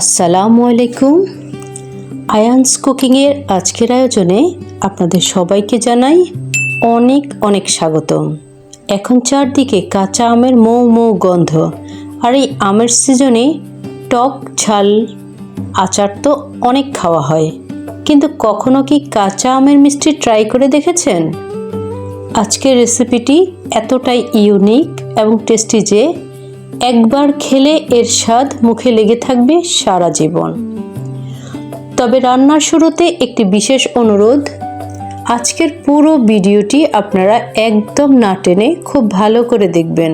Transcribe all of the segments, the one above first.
আসসালামু আলাইকুম। আয়ান্স কুকিংয়ের আজকের আয়োজনে আপনাদের সবাইকে জানাই অনেক অনেক স্বাগতম। এখন চারদিকে কাঁচা আমের মৌ মৌ গন্ধ, আর এই আমের সিজনে টক ঝাল আচার তো অনেক খাওয়া হয়, কিন্তু কখনো কি কাঁচা আমের মিষ্টি ট্রাই করে দেখেছেন? আজকের রেসিপিটি এতটাই ইউনিক এবং টেস্টি যে একবার খেলে এর স্বাদ মুখে লেগে থাকবে সারা জীবন। তবে রান্নার শুরুতে একটি বিশেষ অনুরোধ, আজকের পুরো ভিডিওটি আপনারা একদম না টেনে খুব ভালো করে দেখবেন,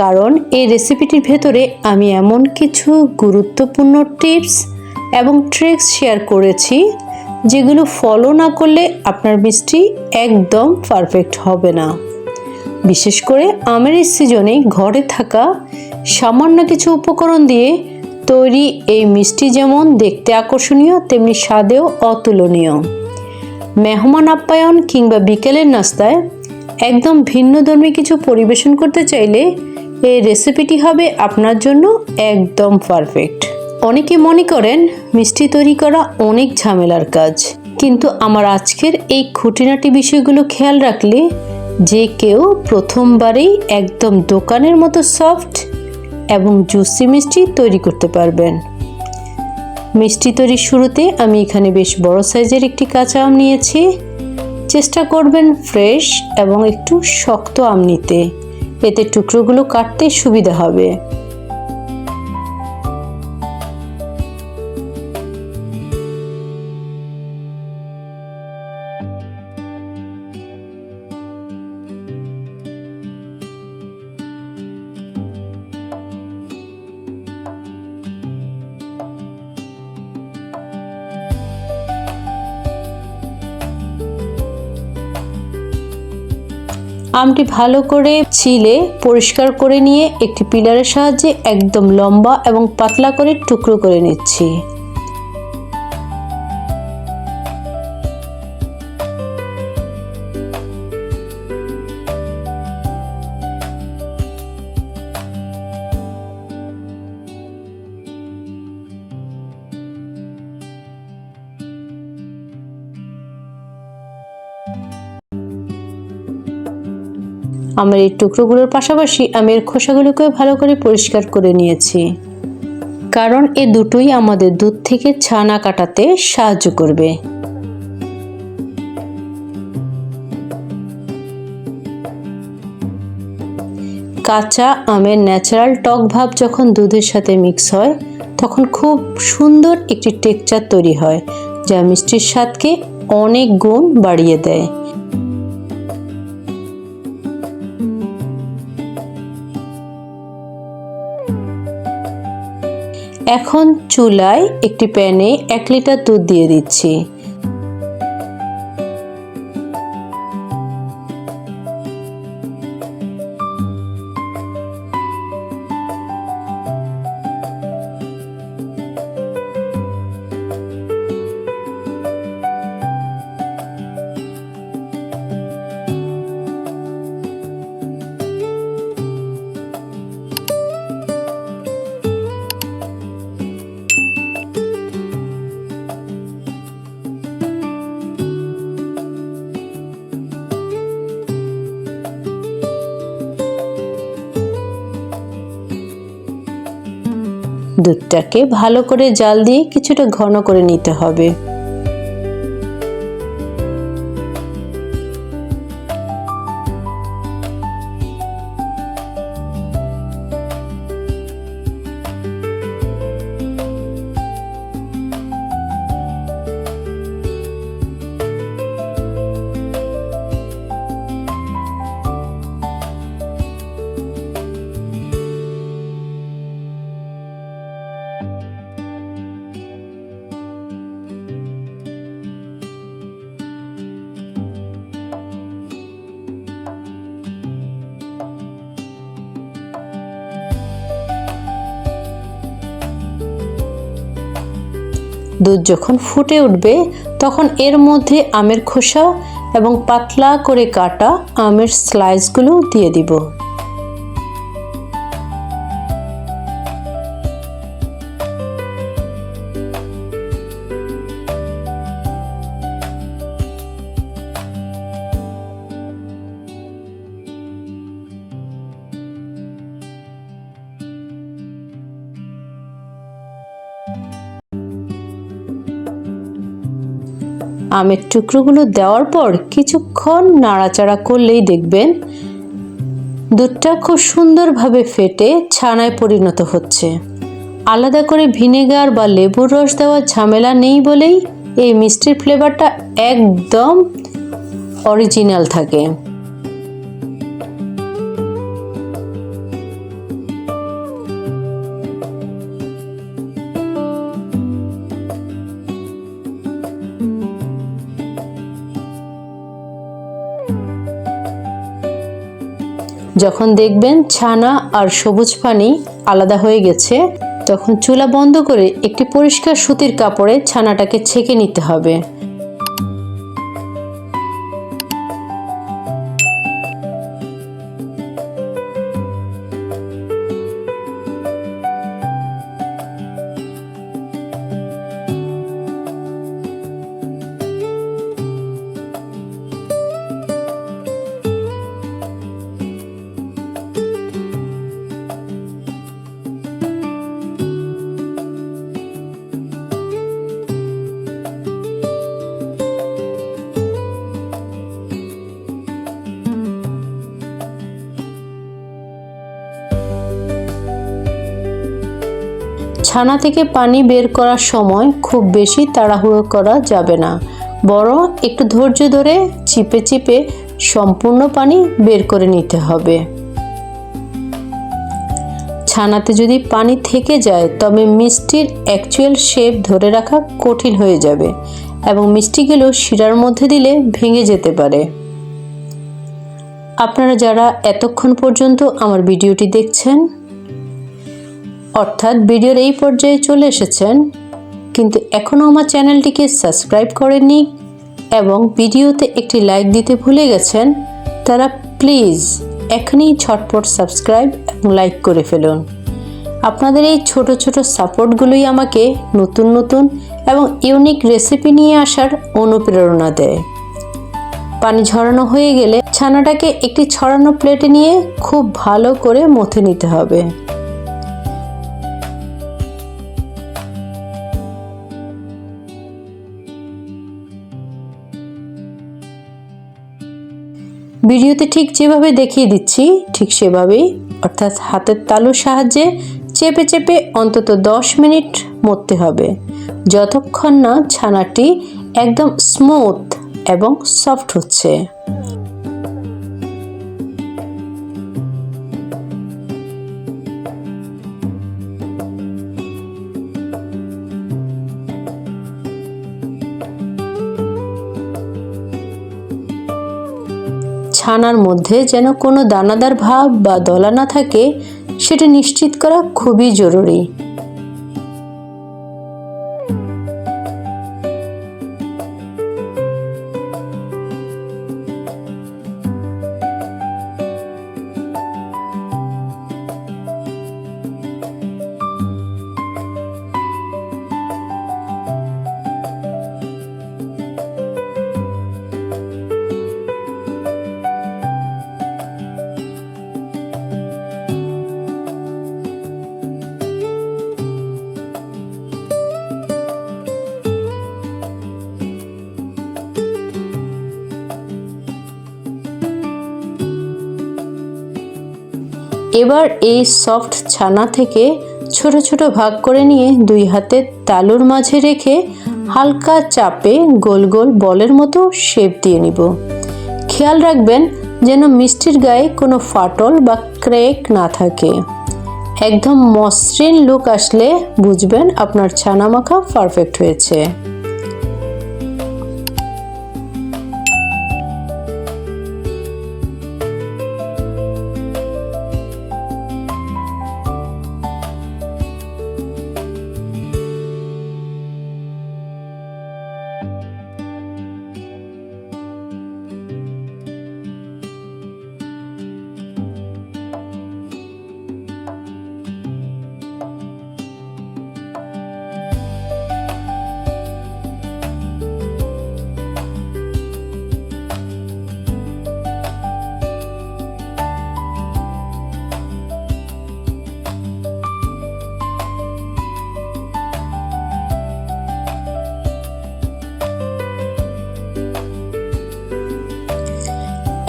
কারণ এই রেসিপিটির ভেতরে আমি এমন কিছু গুরুত্বপূর্ণ টিপস এবং ট্রিক্স শেয়ার করেছি যেগুলো ফলো না করলে আপনার মিষ্টি একদম পারফেক্ট হবে না। বিশেষ করে আমের এই সিজনে ঘরে থাকা সামান্য কিছু উপকরণ দিয়ে তৈরি এই মিষ্টি যেমন দেখতে আকর্ষণীয়, তেমনি স্বাদেও অতুলনীয়। মেহমান আপ্যায়ন কিংবা বিকেলের নাস্তায় একদম ভিন্নধর্মী কিছু পরিবেশন করতে চাইলে এই রেসিপিটি হবে আপনার জন্য একদম পারফেক্ট। অনেকে মনে করেন মিষ্টি তৈরি করা অনেক ঝামেলার কাজ, কিন্তু আমার আজকের এই খুঁটিনাটি বিষয়গুলো খেয়াল রাখলে যে কেউ প্রথমবারেই একদম দোকানের মতো সফট এবং জুসি মিষ্টি তৈরি করতে পারবেন। মিষ্টি তৈরির শুরুতে আমি এখানে বেশ বড় সাইজের একটি কাঁচা আম নিয়েছি। চেষ্টা করবেন ফ্রেশ এবং একটু শক্ত আম নিতে, এতে টুকরোগুলো কাটতে সুবিধা হবে। আমটি ভালো করে ছিলে পরিষ্কার করে নিয়ে একটি পিলারের সাহায্যে একদম লম্বা এবং পাতলা করে টুকরো করে নিচ্ছি। আমের এই টুকরোগুলোর পাশাপাশি আমের খোসাগুলোকে ভালো করে পরিষ্কার করে নিয়েছি, কারণ এ দুটোই আমাদের দুধ থেকে ছানা কাটাতে সাহায্য করবে। কাঁচা আমের ন্যাচারাল টক ভাব যখন দুধের সাথে মিক্স হয় তখন খুব সুন্দর একটি টেক্সচার তৈরি হয়, যা মিষ্টির স্বাদকে অনেক গুণ বাড়িয়ে দেয়। এখন চুলায় একটি প্যানে 1 লিটার দুধ দিয়ে দিচ্ছি। দুধটাকে ভালো করে জাল দিয়ে কিছুটা ঘন করে নিতে হবে। দুধ যখন ফুটে উঠবে তখন এর মধ্যে আমের খোসা এবং পাতলা করে কাটা আমের স্লাইসগুলো দিয়ে দিব। আমের টুকরোগুলো দেওয়ার পর কিছুক্ষণ নাড়াচাড়া করলেই দেখবেন দুধটা খুব সুন্দরভাবে ফেটে ছানায় পরিণত হচ্ছে। আলাদা করে ভিনেগার বা লেবুর রস দেওয়ার ঝামেলা নেই বলেই এই মিষ্টির ফ্লেভারটা একদম অরিজিনাল থাকে। যখন দেখবেন ছানা আর সবুজ পানি আলাদা হয়ে গেছে, তখন চুলা বন্ধ করে একটি পরিষ্কার সুতির কাপড়ে ছানাটাকে ছেঁকে নিতে হবে। ছানা থেকে পানি বের করার সময় খুব বেশি তাড়াহুড়ো করা যাবে না, বরং একটু ধৈর্য ধরে চিপে চিপে সম্পূর্ণ পানি বের করে নিতে হবে। ছানাতে যদি পানি থেকে যায় তবে মিষ্টির অ্যাকচুয়াল শেপ ধরে রাখা কঠিন হয়ে যাবে এবং মিষ্টিগুলো শিরার মধ্যে দিলে ভেঙে যেতে পারে। আপনারা যারা এতক্ষণ পর্যন্ত আমার ভিডিওটি দেখছেন, অর্থাৎ ভিডিওর এই পর্যায়ে চলে এসেছেন কিন্তু এখনও আমার চ্যানেলটিকে সাবস্ক্রাইব করেননি এবং ভিডিওতে একটি লাইক দিতে ভুলে গেছেন, তারা প্লিজ এখনই ঝটপট সাবস্ক্রাইব এবং লাইক করে ফেলুন। আপনাদের এই ছোট ছোট সাপোর্টগুলোই আমাকে নতুন নতুন এবং ইউনিক রেসিপি নিয়ে আসার অনুপ্রেরণা দেয়। পানি ঝরানো হয়ে গেলে ছানাটাকে একটি ছড়ানো প্লেটে নিয়ে খুব ভালো করে মথে নিতে হবে। ভিডিওতে ঠিক যেভাবে দেখিয়ে দিচ্ছি ঠিক সেভাবেই, অর্থাৎ হাতের তালুর সাহায্যে চেপে চেপে অন্তত 10 মিনিট মথতে হবে, যতক্ষণ না ছানাটি একদম স্মুথ এবং সফট হচ্ছে। ছানার মধ্যে যেন কোনো দানাদার ভাব বা দলা না থাকে সেটা নিশ্চিত করা খুবই জরুরি। এবার এই সফট ছানা থেকে ছোট ছোট ভাগ করে নিয়ে দুই হাতের তালুর মাঝে রেখে হালকা চাপে গোল গোল বলের মতো শেপ দিয়ে নিব। খেয়াল রাখবেন যেন মিষ্টির গায়ে কোনো ফাটল বা ক্র্যাক না থাকে। একদম মসৃণ লুক আসলে বুঝবেন আপনার ছানা মাখা পারফেক্ট হয়েছে।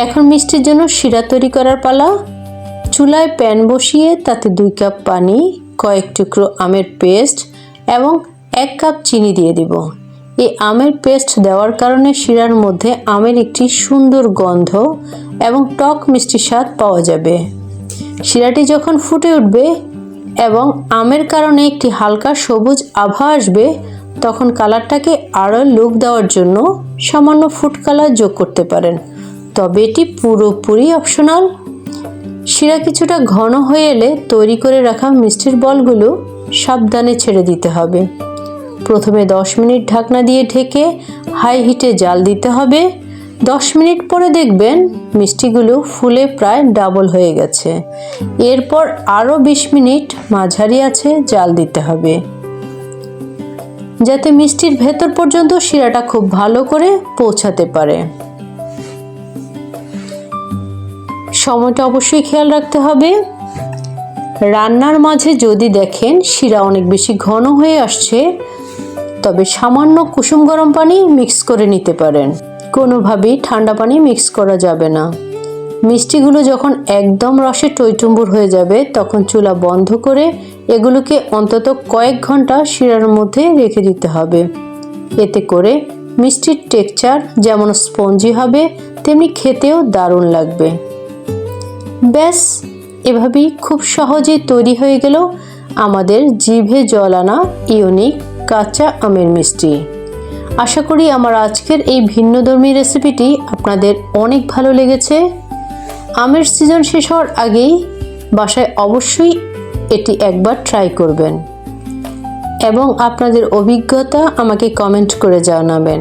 এখন মিষ্টির জন্য শিরা তৈরি করার পালা। চুলায় প্যান বসিয়ে তাতে 2 কাপ পানি, কয়েক টুকরো আমের পেস্ট এবং 1 কাপ চিনি দিয়ে দিব। এই আমের পেস্ট দেওয়ার কারণে শিরার মধ্যে আমের একটি সুন্দর গন্ধ এবং টক মিষ্টি স্বাদ পাওয়া যাবে। শিরাটি যখন ফুটে উঠবে এবং আমের কারণে একটি হালকা সবুজ আভা আসবে, তখন কালারটাকে আরও লুক দেওয়ার জন্য সামান্য ফুড কালার যোগ করতে পারেন, তবে এটি পুরোপুরি অপশনাল। শিরা কিছুটা ঘন হয়ে এলে তৈরি করে রাখা মিষ্টির বলগুলো সাবধানে ছেড়ে দিতে হবে। প্রথমে 10 মিনিট ঢাকনা দিয়ে ঢেকে হাই হিটে জাল দিতে হবে। 10 মিনিট পরে দেখবেন মিষ্টিগুলো ফুলে প্রায় ডাবল হয়ে গেছে। এরপর আরও 20 মিনিট মাঝারি আঁচে জাল দিতে হবে, যাতে মিষ্টির ভেতর পর্যন্ত শিরাটা খুব ভালো করে পৌঁছাতে পারে। সময়টা অবশ্যই খেয়াল রাখতে হবে। রান্নার মাঝে যদি দেখেন শিরা অনেক বেশি ঘন হয়ে আসছে, তবে সামান্য কুসুম গরম পানি মিক্স করে নিতে পারেন। কোনোভাবেই ঠান্ডা পানি মিক্স করা যাবে না। মিষ্টিগুলো যখন একদম রসে টইটুম্বুর হয়ে যাবে, তখন চুলা বন্ধ করে এগুলোকে অন্তত কয়েক ঘন্টা শিরার মধ্যে রেখে দিতে হবে। এতে করে মিষ্টির টেক্সচার যেমন স্পঞ্জি হবে, তেমনি খেতেও দারুণ লাগবে। ব্যাস, এভাবেই খুব সহজেই তৈরি হয়ে গেল আমাদের জিভে জল আনা ইউনিক কাঁচা আমের মিষ্টি। আশা করি আমার আজকের এই ভিন্নধর্মী রেসিপিটি আপনাদের অনেক ভালো লেগেছে। আমের সিজন শেষ হওয়ার আগেই বাসায় অবশ্যই এটি একবার ট্রাই করবেন এবং আপনাদের অভিজ্ঞতা আমাকে কমেন্ট করে জানাবেন।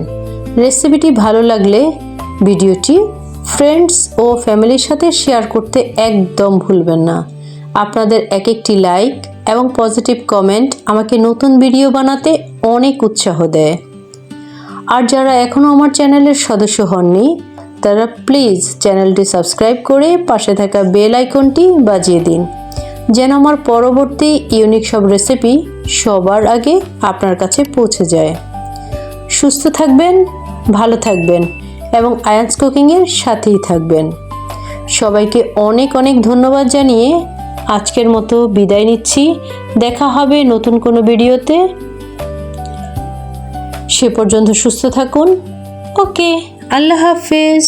রেসিপিটি ভালো লাগলে ভিডিওটি ফ্রেন্ডস ও ফ্যামিলির সাথে শেয়ার করতে একদম ভুলবেন না। আপনাদের এক একটি লাইক এবং পজিটিভ কমেন্ট আমাকে নতুন ভিডিও বানাতে অনেক উৎসাহ দেয়। আর যারা এখনও আমার চ্যানেলের সদস্য হননি, তারা প্লিজ চ্যানেলটি সাবস্ক্রাইব করে পাশে থাকা বেল আইকনটি বাজিয়ে দিন, যেন আমার পরবর্তী ইউনিক সব রেসিপি সবার আগে আপনার কাছে পৌঁছে যায়। সুস্থ থাকবেন, ভালো থাকবেন এবং আয়ান্স কুকিংয়ের সাথেই থাকবেন। সবাইকে অনেক অনেক ধন্যবাদ জানিয়ে আজকের মতো বিদায় নিচ্ছি। দেখা হবে নতুন কোনো ভিডিওতে। সে পর্যন্ত সুস্থ থাকুন। ওকে, আল্লাহ হাফেজ।